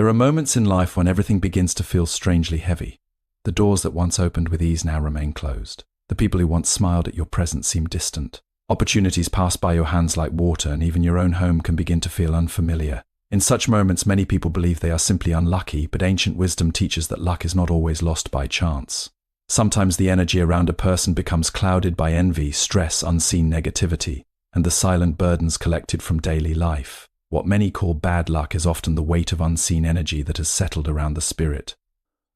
There are moments in life when everything begins to feel strangely heavy. The doors that once opened with ease now remain closed. The people who once smiled at your presence seem distant. Opportunities pass by your hands like water, and even your own home can begin to feel unfamiliar. In such moments, many people believe they are simply unlucky, but ancient wisdom teaches that luck is not always lost by chance. Sometimes the energy around a person becomes clouded by envy, stress, unseen negativity, and the silent burdens collected from daily life. What many call bad luck is often the weight of unseen energy that has settled around the spirit.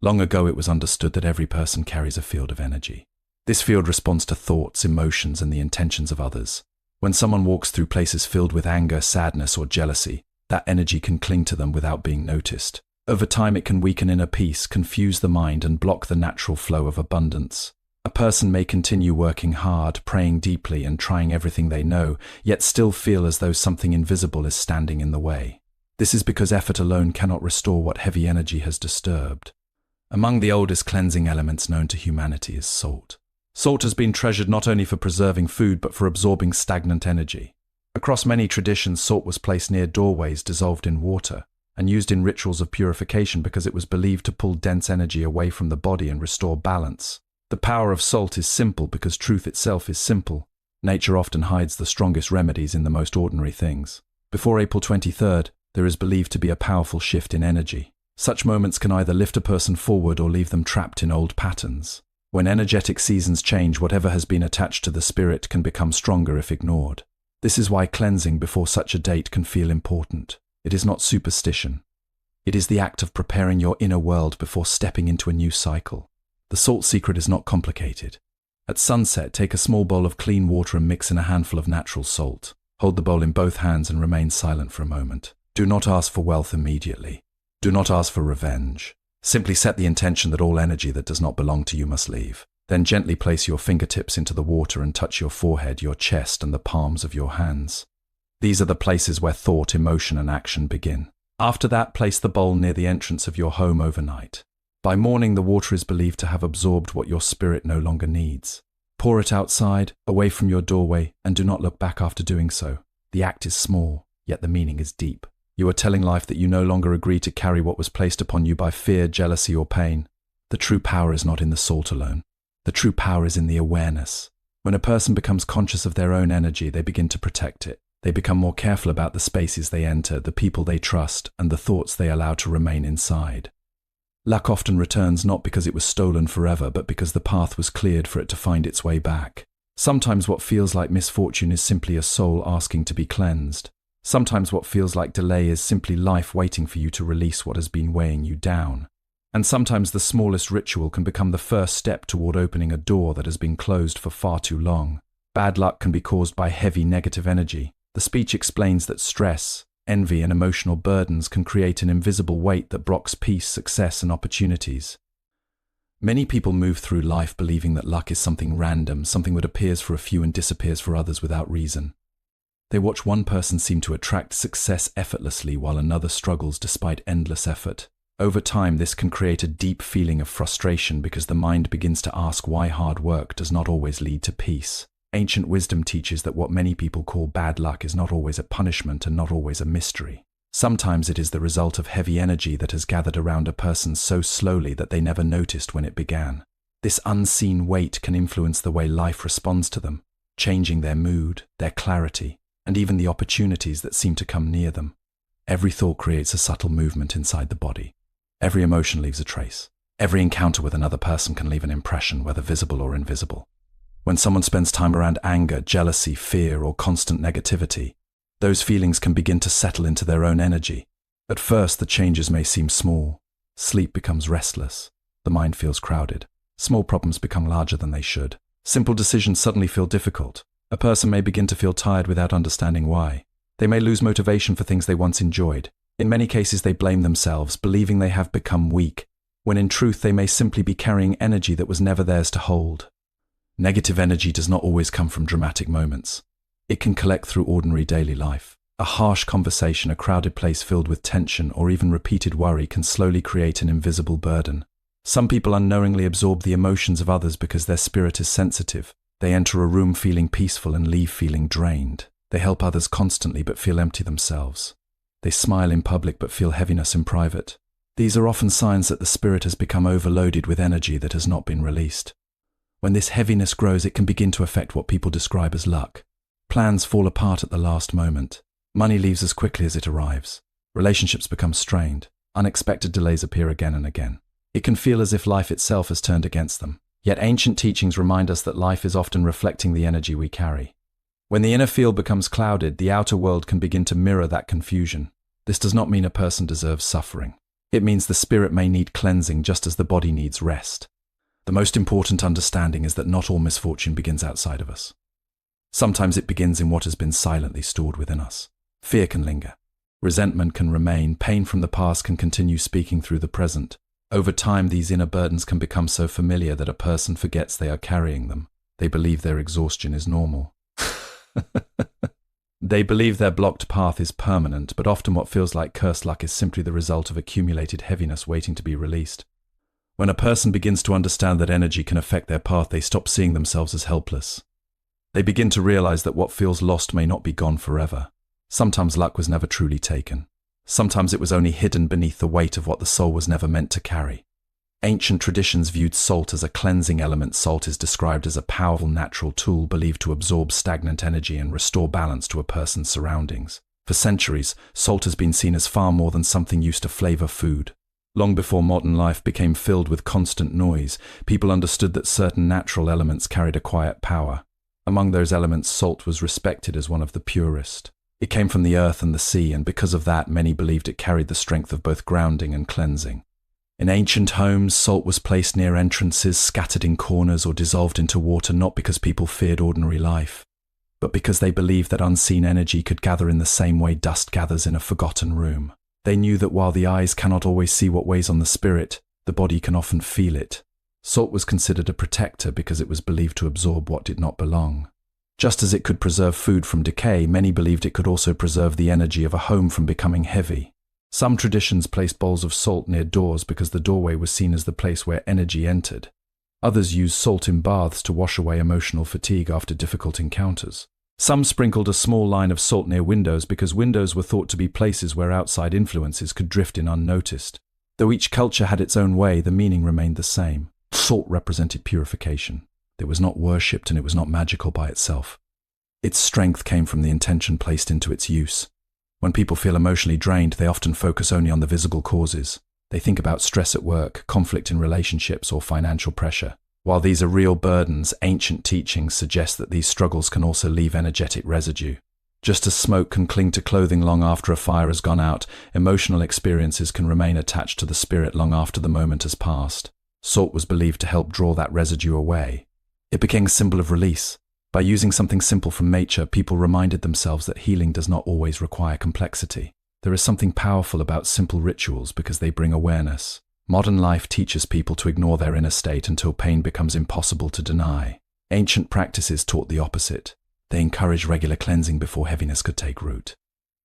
Long ago, it was understood that every person carries a field of energy. This field responds to thoughts, emotions, and the intentions of others. When someone walks through places filled with anger, sadness, or jealousy, that energy can cling to them without being noticed. Over time, it can weaken inner peace, confuse the mind, and block the natural flow of abundance. A person may continue working hard, praying deeply, and trying everything they know, yet still feel as though something invisible is standing in the way. This is because effort alone cannot restore what heavy energy has disturbed. Among the oldest cleansing elements known to humanity is salt. Salt has been treasured not only for preserving food, but for absorbing stagnant energy. Across many traditions, salt was placed near doorways dissolved in water, and used in rituals of purification because it was believed to pull dense energy away from the body and restore balance. The power of salt is simple because truth itself is simple. Nature often hides the strongest remedies in the most ordinary things. Before April 23rd, there is believed to be a powerful shift in energy. Such moments can either lift a person forward or leave them trapped in old patterns. When energetic seasons change, whatever has been attached to the spirit can become stronger if ignored. This is why cleansing before such a date can feel important. It is not superstition. It is the act of preparing your inner world before stepping into a new cycle. The salt secret is not complicated. At sunset, take a small bowl of clean water and mix in a handful of natural salt. Hold the bowl in both hands and remain silent for a moment. Do not ask for wealth immediately. Do not ask for revenge. Simply set the intention that all energy that does not belong to you must leave. Then gently place your fingertips into the water and touch your forehead, your chest, and the palms of your hands. These are the places where thought, emotion, and action begin. After that, place the bowl near the entrance of your home overnight. By morning, the water is believed to have absorbed what your spirit no longer needs. Pour it outside, away from your doorway, and do not look back after doing so. The act is small, yet the meaning is deep. You are telling life that you no longer agree to carry what was placed upon you by fear, jealousy, or pain. The true power is not in the salt alone. The true power is in the awareness. When a person becomes conscious of their own energy, they begin to protect it. They become more careful about the spaces they enter, the people they trust, and the thoughts they allow to remain inside. Luck often returns not because it was stolen forever, but because the path was cleared for it to find its way back. Sometimes what feels like misfortune is simply a soul asking to be cleansed. Sometimes what feels like delay is simply life waiting for you to release what has been weighing you down. And sometimes the smallest ritual can become the first step toward opening a door that has been closed for far too long. Bad luck can be caused by heavy negative energy. The speech explains that stress, envy, and emotional burdens can create an invisible weight that blocks peace, success, and opportunities. Many people move through life believing that luck is something random, something that appears for a few and disappears for others without reason. They watch one person seem to attract success effortlessly while another struggles despite endless effort. Over time, this can create a deep feeling of frustration because the mind begins to ask why hard work does not always lead to peace. Ancient wisdom teaches that what many people call bad luck is not always a punishment and not always a mystery. Sometimes it is the result of heavy energy that has gathered around a person so slowly that they never noticed when it began. This unseen weight can influence the way life responds to them, changing their mood, their clarity, and even the opportunities that seem to come near them. Every thought creates a subtle movement inside the body. Every emotion leaves a trace. Every encounter with another person can leave an impression, whether visible or invisible. When someone spends time around anger, jealousy, fear, or constant negativity, those feelings can begin to settle into their own energy. At first, the changes may seem small. Sleep becomes restless. The mind feels crowded. Small problems become larger than they should. Simple decisions suddenly feel difficult. A person may begin to feel tired without understanding why. They may lose motivation for things they once enjoyed. In many cases, they blame themselves, believing they have become weak, when in truth they may simply be carrying energy that was never theirs to hold. Negative energy does not always come from dramatic moments. It can collect through ordinary daily life. A harsh conversation, a crowded place filled with tension, or even repeated worry can slowly create an invisible burden. Some people unknowingly absorb the emotions of others because their spirit is sensitive. They enter a room feeling peaceful and leave feeling drained. They help others constantly but feel empty themselves. They smile in public but feel heaviness in private. These are often signs that the spirit has become overloaded with energy that has not been released. When this heaviness grows, it can begin to affect what people describe as luck. Plans fall apart at the last moment. Money leaves as quickly as it arrives. Relationships become strained. Unexpected delays appear again and again. It can feel as if life itself has turned against them. Yet ancient teachings remind us that life is often reflecting the energy we carry. When the inner field becomes clouded, the outer world can begin to mirror that confusion. This does not mean a person deserves suffering. It means the spirit may need cleansing just as the body needs rest. The most important understanding is that not all misfortune begins outside of us. Sometimes it begins in what has been silently stored within us. Fear can linger. Resentment can remain. Pain from the past can continue speaking through the present. Over time, these inner burdens can become so familiar that a person forgets they are carrying them. They believe their exhaustion is normal. They believe their blocked path is permanent, but often what feels like cursed luck is simply the result of accumulated heaviness waiting to be released. When a person begins to understand that energy can affect their path, they stop seeing themselves as helpless. They begin to realize that what feels lost may not be gone forever. Sometimes luck was never truly taken. Sometimes it was only hidden beneath the weight of what the soul was never meant to carry. Ancient traditions viewed salt as a cleansing element. Salt is described as a powerful natural tool believed to absorb stagnant energy and restore balance to a person's surroundings. For centuries, salt has been seen as far more than something used to flavor food. Long before modern life became filled with constant noise, people understood that certain natural elements carried a quiet power. Among those elements, salt was respected as one of the purest. It came from the earth and the sea, and because of that, many believed it carried the strength of both grounding and cleansing. In ancient homes, salt was placed near entrances, scattered in corners, or dissolved into water, not because people feared ordinary life, but because they believed that unseen energy could gather in the same way dust gathers in a forgotten room. They knew that while the eyes cannot always see what weighs on the spirit, the body can often feel it. Salt was considered a protector because it was believed to absorb what did not belong. Just as it could preserve food from decay, many believed it could also preserve the energy of a home from becoming heavy. Some traditions placed bowls of salt near doors because the doorway was seen as the place where energy entered. Others used salt in baths to wash away emotional fatigue after difficult encounters. Some sprinkled a small line of salt near windows because windows were thought to be places where outside influences could drift in unnoticed. Though each culture had its own way, the meaning remained the same. Salt represented purification. It was not worshipped and it was not magical by itself. Its strength came from the intention placed into its use. When people feel emotionally drained, they often focus only on the visible causes. They think about stress at work, conflict in relationships, or financial pressure. While these are real burdens, ancient teachings suggest that these struggles can also leave energetic residue. Just as smoke can cling to clothing long after a fire has gone out, emotional experiences can remain attached to the spirit long after the moment has passed. Salt was believed to help draw that residue away. It became a symbol of release. By using something simple from nature, people reminded themselves that healing does not always require complexity. There is something powerful about simple rituals because they bring awareness. Modern life teaches people to ignore their inner state until pain becomes impossible to deny. Ancient practices taught the opposite. They encouraged regular cleansing before heaviness could take root.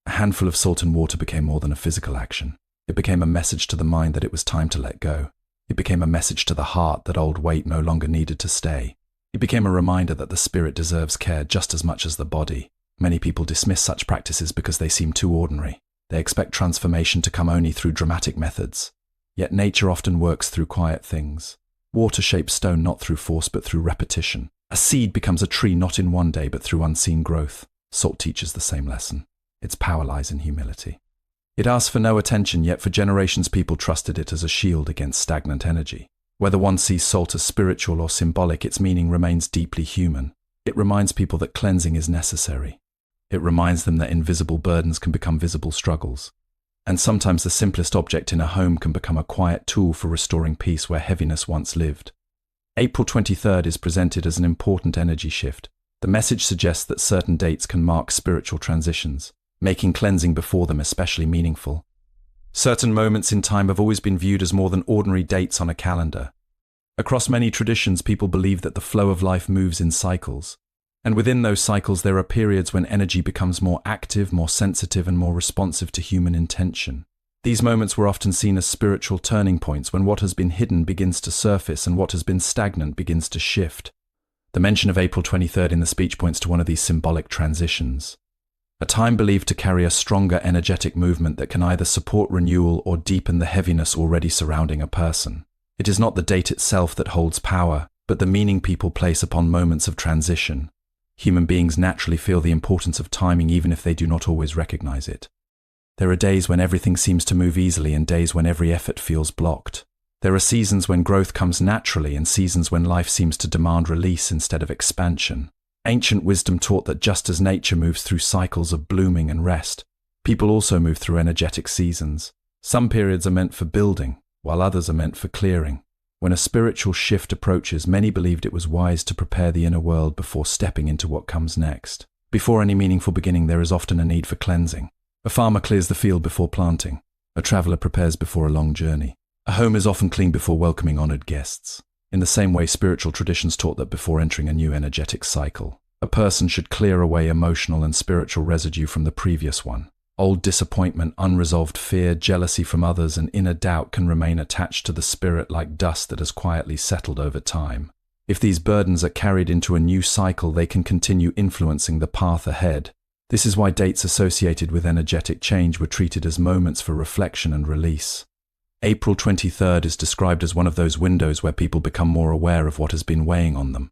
A handful of salt and water became more than a physical action. It became a message to the mind that it was time to let go. It became a message to the heart that old weight no longer needed to stay. It became a reminder that the spirit deserves care just as much as the body. Many people dismiss such practices because they seem too ordinary. They expect transformation to come only through dramatic methods. Yet nature often works through quiet things. Water shapes stone not through force but through repetition. A seed becomes a tree not in one day but through unseen growth. Salt teaches the same lesson. Its power lies in humility. It asks for no attention, yet for generations people trusted it as a shield against stagnant energy. Whether one sees salt as spiritual or symbolic, its meaning remains deeply human. It reminds people that cleansing is necessary. It reminds them that invisible burdens can become visible struggles. And sometimes the simplest object in a home can become a quiet tool for restoring peace where heaviness once lived. April 23rd is presented as an important energy shift. The message suggests that certain dates can mark spiritual transitions, making cleansing before them especially meaningful. Certain moments in time have always been viewed as more than ordinary dates on a calendar. Across many traditions, people believe that the flow of life moves in cycles. And within those cycles, there are periods when energy becomes more active, more sensitive, and more responsive to human intention. These moments were often seen as spiritual turning points when what has been hidden begins to surface and what has been stagnant begins to shift. The mention of April 23rd in the speech points to one of these symbolic transitions. a time believed to carry a stronger energetic movement that can either support renewal or deepen the heaviness already surrounding a person. It is not the date itself that holds power, but the meaning people place upon moments of transition. Human beings naturally feel the importance of timing even if they do not always recognize it. There are days when everything seems to move easily and days when every effort feels blocked. There are seasons when growth comes naturally and seasons when life seems to demand release instead of expansion. Ancient wisdom taught that just as nature moves through cycles of blooming and rest, people also move through energetic seasons. Some periods are meant for building, while others are meant for clearing. When a spiritual shift approaches, many believed it was wise to prepare the inner world before stepping into what comes next. Before any meaningful beginning, there is often a need for cleansing. A farmer clears the field before planting. A traveler prepares before a long journey. A home is often cleaned before welcoming honored guests. In the same way, spiritual traditions taught that before entering a new energetic cycle, a person should clear away emotional and spiritual residue from the previous one. Old disappointment, unresolved fear, jealousy from others, and inner doubt can remain attached to the spirit like dust that has quietly settled over time. If these burdens are carried into a new cycle, they can continue influencing the path ahead. This is why dates associated with energetic change were treated as moments for reflection and release. April 23rd is described as one of those windows where people become more aware of what has been weighing on them.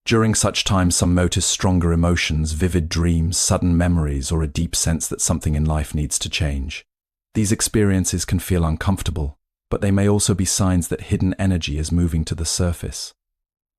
During such times, some notice stronger emotions, vivid dreams, sudden memories, or a deep sense that something in life needs to change. These experiences can feel uncomfortable, but they may also be signs that hidden energy is moving to the surface.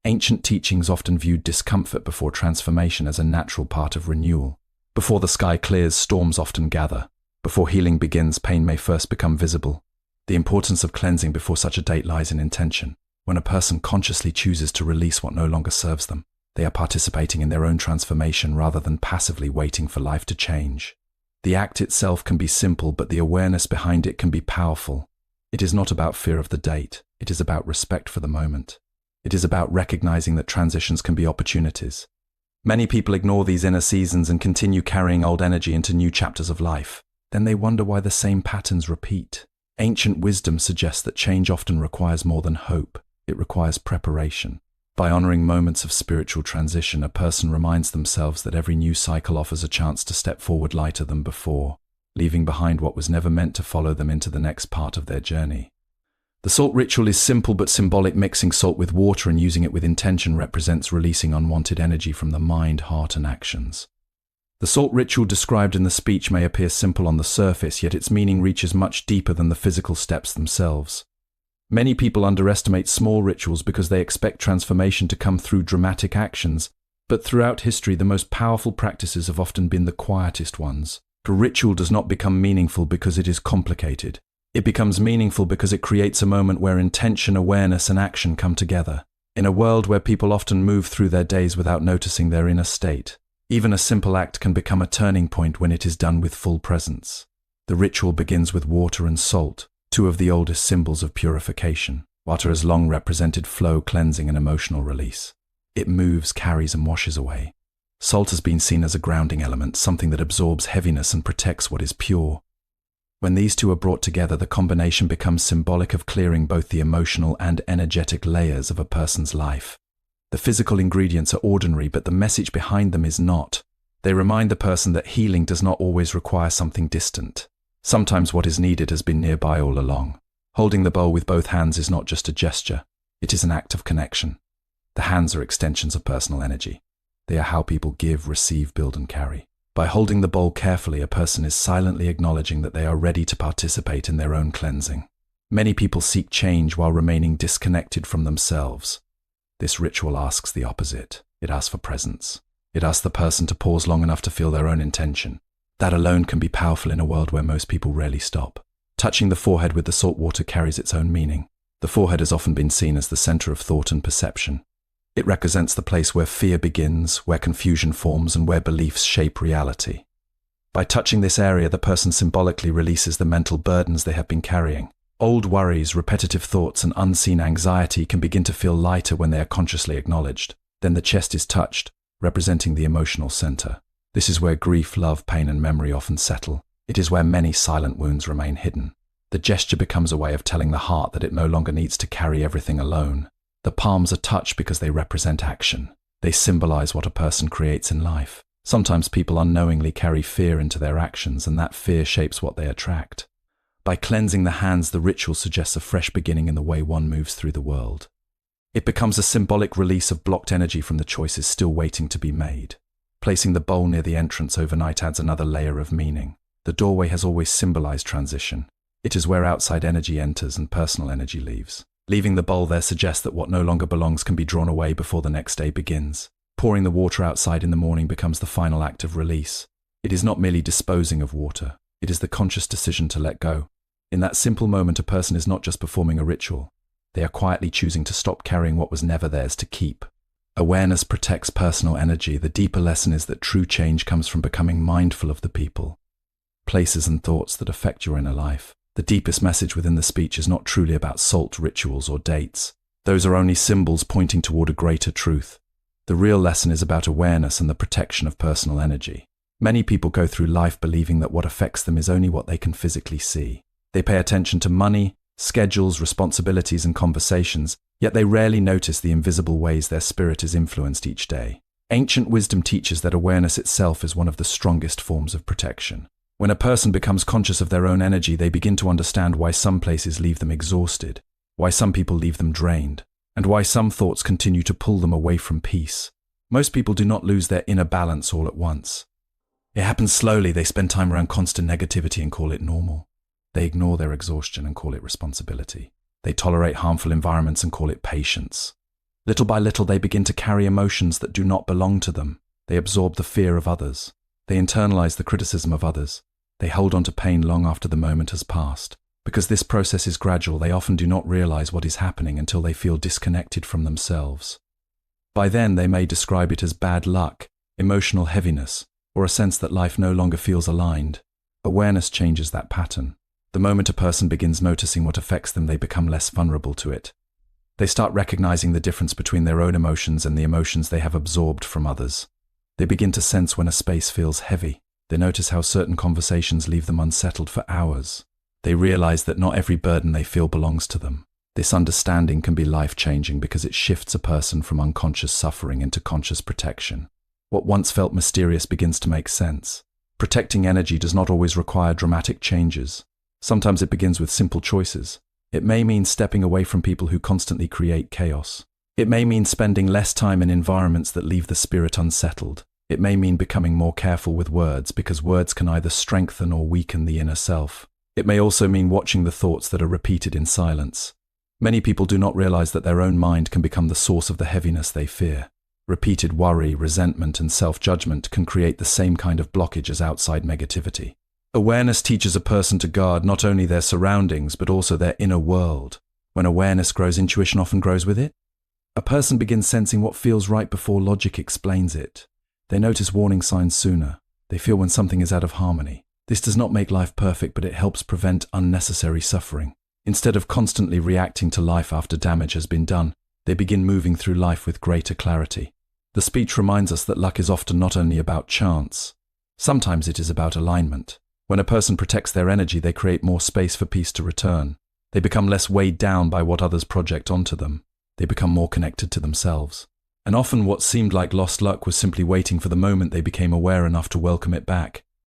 Ancient teachings often viewed discomfort before transformation as a natural part of renewal. Before the sky clears, storms often gather. Before healing begins, pain may first become visible. The importance of cleansing before such a date lies in intention. When a person consciously chooses to release what no longer serves them, they are participating in their own transformation rather than passively waiting for life to change. The act itself can be simple, but the awareness behind it can be powerful. It is not about fear of the date. It is about respect for the moment. It is about recognizing that transitions can be opportunities. Many people ignore these inner seasons and continue carrying old energy into new chapters of life. Then they wonder why the same patterns repeat. Ancient wisdom suggests that change often requires more than hope. It requires preparation. By honoring moments of spiritual transition, a person reminds themselves that every new cycle offers a chance to step forward lighter than before, leaving behind what was never meant to follow them into the next part of their journey. The salt ritual is simple but symbolic. Mixing salt with water and using it with intention represents releasing unwanted energy from the mind, heart, and actions. The salt ritual described in the speech may appear simple on the surface, yet its meaning reaches much deeper than the physical steps themselves. Many people underestimate small rituals because they expect transformation to come through dramatic actions, but throughout history the most powerful practices have often been the quietest ones. A ritual does not become meaningful because it is complicated. It becomes meaningful because it creates a moment where intention, awareness, and action come together. In a world where people often move through their days without noticing their inner state, even a simple act can become a turning point when it is done with full presence. The ritual begins with water and salt, two of the oldest symbols of purification. Water has long represented flow, cleansing, and emotional release. It moves, carries, and washes away. Salt has been seen as a grounding element, something that absorbs heaviness and protects what is pure. When these two are brought together, the combination becomes symbolic of clearing both the emotional and energetic layers of a person's life. The physical ingredients are ordinary, but the message behind them is not. They remind the person that healing does not always require something distant. Sometimes what is needed has been nearby all along. Holding the bowl with both hands is not just a gesture, it is an act of connection. The hands are extensions of personal energy. They are how people give, receive, build, and carry. By holding the bowl carefully, a person is silently acknowledging that they are ready to participate in their own cleansing. Many people seek change while remaining disconnected from themselves. This ritual asks the opposite. It asks for presence. It asks the person to pause long enough to feel their own intention. That alone can be powerful in a world where most people rarely stop. Touching the forehead with the salt water carries its own meaning. The forehead has often been seen as the center of thought and perception. It represents the place where fear begins, where confusion forms, and where beliefs shape reality. By touching this area, the person symbolically releases the mental burdens they have been carrying. Old worries, repetitive thoughts, and unseen anxiety can begin to feel lighter when they are consciously acknowledged. Then the chest is touched, representing the emotional center. This is where grief, love, pain, and memory often settle. It is where many silent wounds remain hidden. The gesture becomes a way of telling the heart that it no longer needs to carry everything alone. The palms are touched because they represent action. They symbolize what a person creates in life. Sometimes people unknowingly carry fear into their actions, and that fear shapes what they attract. By cleansing the hands, the ritual suggests a fresh beginning in the way one moves through the world. It becomes a symbolic release of blocked energy from the choices still waiting to be made. Placing the bowl near the entrance overnight adds another layer of meaning. The doorway has always symbolized transition. It is where outside energy enters and personal energy leaves. Leaving the bowl there suggests that what no longer belongs can be drawn away before the next day begins. Pouring the water outside in the morning becomes the final act of release. It is not merely disposing of water. It is the conscious decision to let go. In that simple moment, a person is not just performing a ritual. They are quietly choosing to stop carrying what was never theirs to keep. Awareness protects personal energy. The deeper lesson is that true change comes from becoming mindful of the people, places and thoughts that affect your inner life. The deepest message within the speech is not truly about salt rituals or dates. Those are only symbols pointing toward a greater truth. The real lesson is about awareness and the protection of personal energy. Many people go through life believing that what affects them is only what they can physically see. They pay attention to money, schedules, responsibilities, and conversations, yet they rarely notice the invisible ways their spirit is influenced each day. Ancient wisdom teaches that awareness itself is one of the strongest forms of protection. When a person becomes conscious of their own energy, they begin to understand why some places leave them exhausted, why some people leave them drained, and why some thoughts continue to pull them away from peace. Most people do not lose their inner balance all at once. It happens slowly. They spend time around constant negativity and call it normal. They ignore their exhaustion and call it responsibility. They tolerate harmful environments and call it patience. Little by little, they begin to carry emotions that do not belong to them. They absorb the fear of others. They internalize the criticism of others. They hold on to pain long after the moment has passed. Because this process is gradual, they often do not realize what is happening until they feel disconnected from themselves. By then, they may describe it as bad luck, emotional heaviness, or a sense that life no longer feels aligned. Awareness changes that pattern. The moment a person begins noticing what affects them, they become less vulnerable to it. They start recognizing the difference between their own emotions and the emotions they have absorbed from others. They begin to sense when a space feels heavy. They notice how certain conversations leave them unsettled for hours. They realize that not every burden they feel belongs to them. This understanding can be life-changing because it shifts a person from unconscious suffering into conscious protection. What once felt mysterious begins to make sense. Protecting energy does not always require dramatic changes. Sometimes it begins with simple choices. It may mean stepping away from people who constantly create chaos. It may mean spending less time in environments that leave the spirit unsettled. It may mean becoming more careful with words, because words can either strengthen or weaken the inner self. It may also mean watching the thoughts that are repeated in silence. Many people do not realize that their own mind can become the source of the heaviness they fear. Repeated worry, resentment, and self-judgment can create the same kind of blockage as outside negativity. Awareness teaches a person to guard not only their surroundings, but also their inner world. When awareness grows, intuition often grows with it. A person begins sensing what feels right before logic explains it. They notice warning signs sooner. They feel when something is out of harmony. This does not make life perfect, but it helps prevent unnecessary suffering. Instead of constantly reacting to life after damage has been done, they begin moving through life with greater clarity. The speech reminds us that luck is often not only about chance. Sometimes it is about alignment. When a person protects their energy, they create more space for peace to return. They become less weighed down by what others project onto them. They become more connected to themselves. And often what seemed like lost luck was simply waiting for the moment they became aware enough to welcome it back.